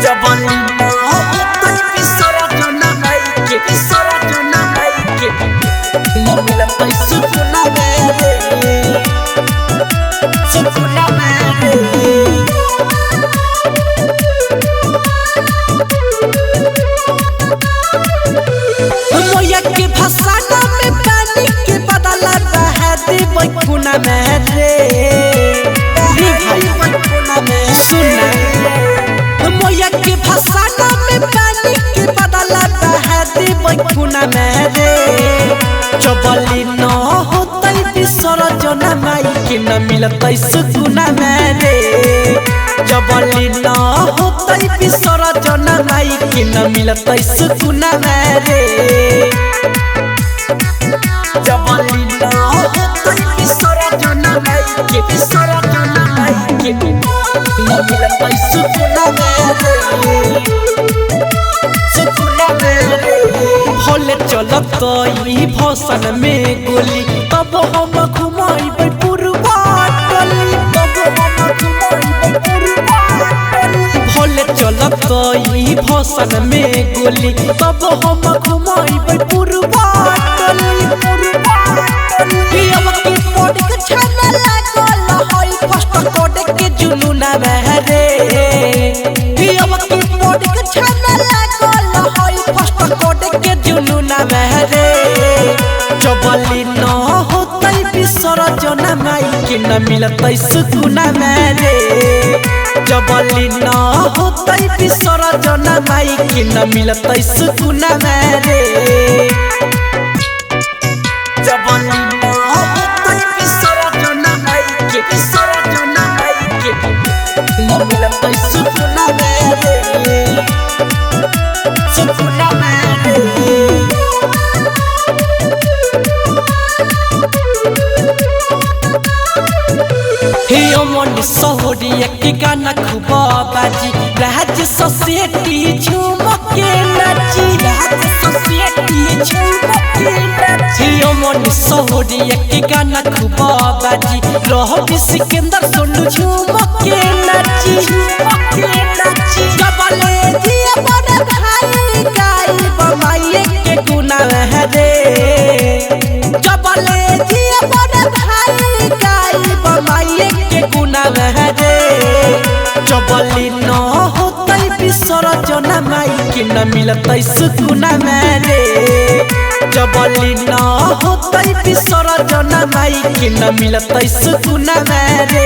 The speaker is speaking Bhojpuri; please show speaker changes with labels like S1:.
S1: जबली ना होतई विसर्जन माई के विसर्जन माई के न मिलतई सुकुन मेरे सुकुन मेरे मोया के भसाना में पानी के बदला बहा दे बकुना मेरे रे भाई बकुना में सुना मोया के भसाना में पानी के बदला बहा दे बकुना मेरे जबली न होतई विसर्जन माई के न मिलतई सुकुन मेरे जबली न होतई विसर्जन माई के न मिलतई सुकुन मेरे जबली न होतई विसर्जन माई के विसर्जन माई के न मिलतई सुकुन मेरे सुकुन मेरे भले चलत ई भौसन में गोली तब हम घुमाइबै पुरवा टली तब हम घुमाइबै पुरवा टली भले चलत ई भौसन में गोली तब हम घुमाइबै पुरवा टली पुरवा टली अब की पड़ के छाना लागल हई फर्स्ट कोड के जुनून बहरे अब की पड़ के छाना लागल हई फर्स्ट कोड के जुनून बहरे जबली न होतई विसर्जन माई के न मिलतई सुकुन मेरे जबली न होतई विसर्जन माई के न मिलतई सुकुन मेरे जबली न होतई विसर्जन माई के विसर्जन माई के न मिलतई सुकुन मेरे सुकुन मेरे मन सोहरिया के गाना खूब बाजी राज्य सोसाइटी झुमके नाची राज्य सोसाइटी झुमके नाची मन सोहरिया के गाना खूब बाजी रहो सिकंदर सोनू झुमके नाची झुमके नाची जबले दिया बड़ भाई गाई बमाई के गुना रे जबले दिया बड़ भाई गाई बमाई के गुना रे जबली न होतई विसर्जन माई के न मिलतई सुकुन मेरे जबली न होतई विसर्जन माई के न मिलतई सुकुन मेरे।